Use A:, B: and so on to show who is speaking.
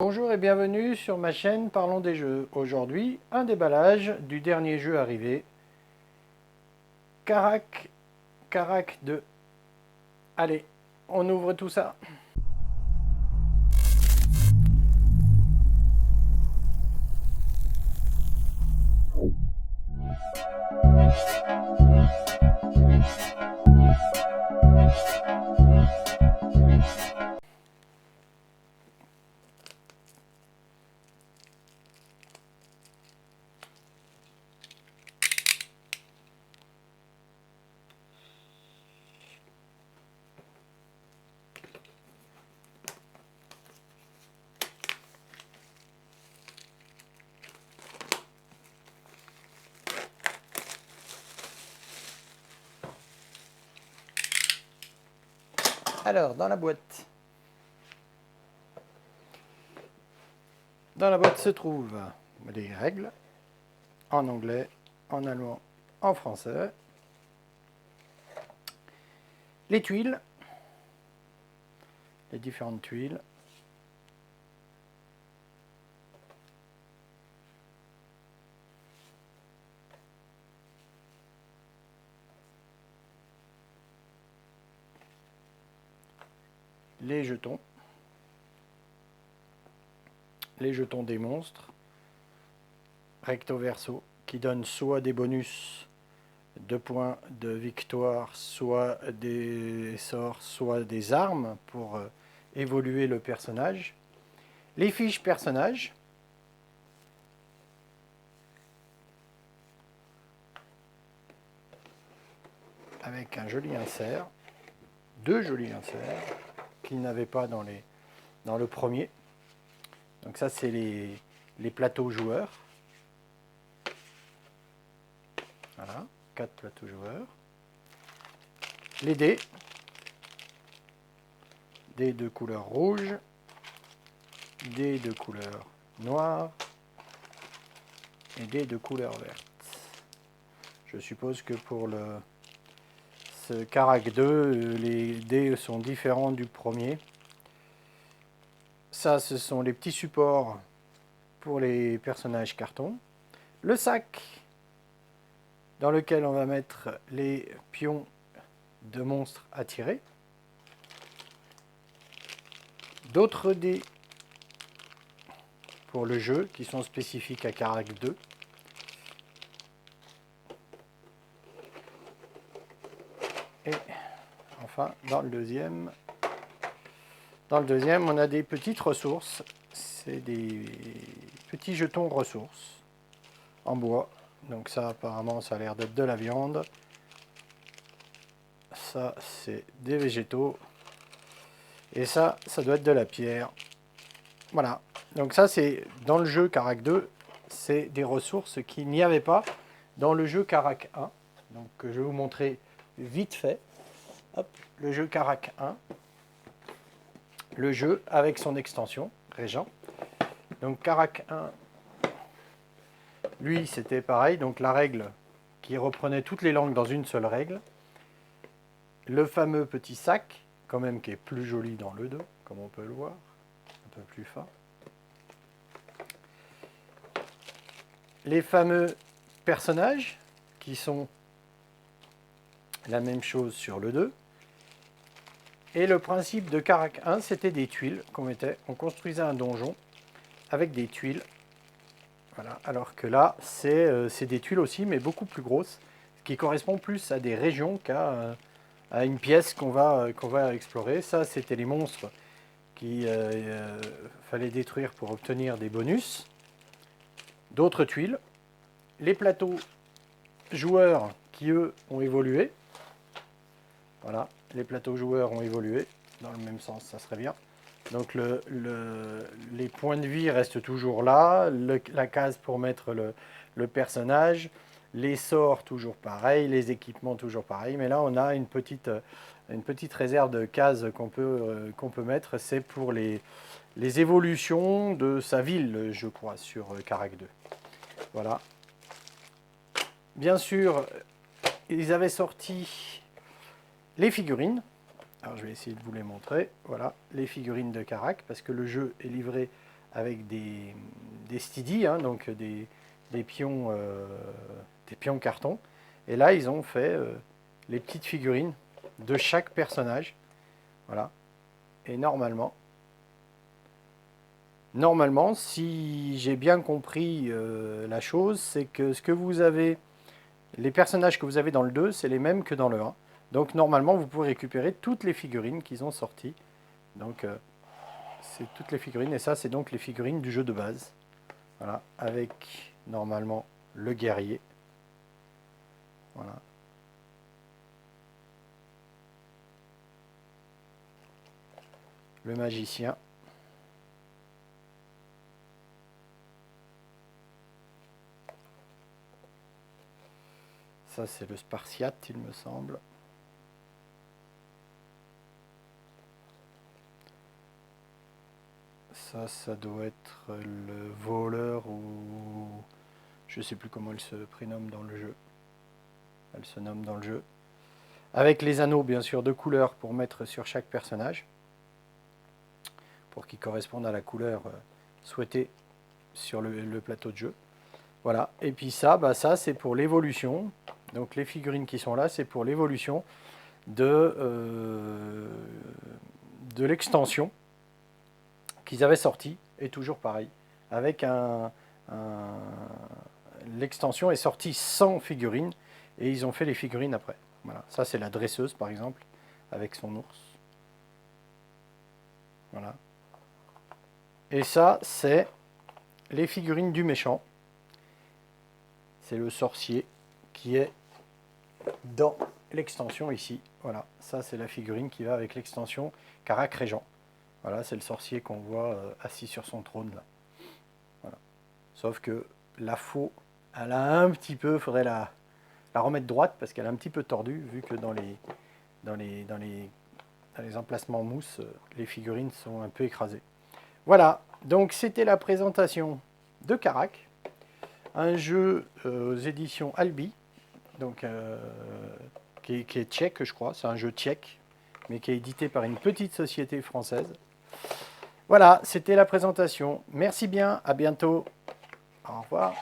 A: Bonjour et bienvenue sur ma chaîne Parlons des jeux. Aujourd'hui, un déballage du dernier jeu arrivé, Karak 2. Allez, on ouvre tout ça. Alors, dans la boîte. Dans la boîte se trouvent les règles, en anglais, en allemand, en français. Les tuiles, les différentes tuiles. Les jetons des monstres, recto verso, qui donnent soit des bonus de points de victoire, soit des sorts, soit des armes pour évoluer le personnage. Les fiches personnages, avec un joli insert, deux jolis inserts qu'il n'avait pas dans le premier. Donc ça, c'est les plateaux joueurs. Voilà, 4 plateaux joueurs. Les dés de couleur rouge, dés de couleur noire et dés de couleur verte. Je suppose que pour ce Karak 2, les dés sont différents du premier. Ça, ce sont les petits supports pour les personnages carton. Le sac dans lequel on va mettre les pions de monstres à tirer. D'autres dés pour le jeu qui sont spécifiques à Karak 2. Et enfin, dans le deuxième, on a des petites ressources. C'est des petits jetons ressources en bois. Donc ça, apparemment, ça a l'air d'être de la viande. Ça, c'est des végétaux. Et ça doit être de la pierre. Voilà. Donc ça, c'est dans le jeu Karak 2, c'est des ressources qu'il n'y avait pas dans le jeu Karak 1. Donc je vais vous montrer vite fait. Hop, le jeu Karak 1. Le jeu avec son extension, Régent. Donc Karak 1, lui, c'était pareil. Donc la règle qui reprenait toutes les langues dans une seule règle. Le fameux petit sac, quand même, qui est plus joli dans le 2, comme on peut le voir. Un peu plus fin. Les fameux personnages, qui sont la même chose sur le 2. Et le principe de Karak 1, c'était des tuiles qu'on mettait. On construisait un donjon avec des tuiles. Voilà. Alors que là, c'est des tuiles aussi, mais beaucoup plus grosses, ce qui correspond plus à des régions qu'à à une pièce qu'on va explorer. Ça, c'était les monstres qu'il fallait détruire pour obtenir des bonus. D'autres tuiles. Les plateaux joueurs qui, eux, ont évolué. Voilà, les plateaux joueurs ont évolué. Dans le même sens, ça serait bien. Donc les points de vie restent toujours là. La case pour mettre le personnage. Les sorts toujours pareil. Les équipements toujours pareil. Mais là, on a une petite réserve de cases qu'on peut mettre. C'est pour les évolutions de sa ville, je crois, sur Karak 2. Voilà. Bien sûr, ils avaient sorti les figurines. Alors je vais essayer de vous les montrer. Voilà, les figurines de Karak, parce que le jeu est livré des steadies, hein, donc des pions carton. Et là, ils ont fait les petites figurines de chaque personnage. Voilà. Et normalement, si j'ai bien compris la chose, c'est que ce que vous avez, les personnages que vous avez dans le 2, c'est les mêmes que dans le 1. Donc normalement, vous pouvez récupérer toutes les figurines qu'ils ont sorties. Donc c'est toutes les figurines, et ça c'est donc les figurines du jeu de base. Voilà, avec normalement le guerrier. Voilà. Le magicien. Ça c'est le spartiate, il me semble. Ça doit être le voleur ou... Je ne sais plus comment elle se prénomme dans le jeu. Elle se nomme dans le jeu. Avec les anneaux, bien sûr, de couleur pour mettre sur chaque personnage. Pour qu'ils correspondent à la couleur souhaitée sur le plateau de jeu. Voilà. Et puis ça, ça c'est pour l'évolution. Donc les figurines qui sont là, c'est pour l'évolution de l'extension qu'ils avaient sorti, et toujours pareil, avec l'extension est sortie sans figurines, et ils ont fait les figurines après. Voilà. Ça c'est la dresseuse par exemple, avec son ours. Voilà. Et ça c'est les figurines du méchant. C'est le sorcier qui est dans l'extension ici. Voilà, ça c'est la figurine qui va avec l'extension Karak Régent. Voilà, c'est le sorcier qu'on voit assis sur son trône là. Voilà. Sauf que la faux, elle a un petit peu, faudrait la remettre droite parce qu'elle est un petit peu tordue, vu que dans les emplacements mousse, les figurines sont un peu écrasées. Voilà, donc c'était la présentation de Karak, un jeu aux éditions Albi, donc qui est tchèque, je crois. C'est un jeu tchèque, mais qui est édité par une petite société française. Voilà, c'était la présentation. Merci bien, à bientôt. Au revoir.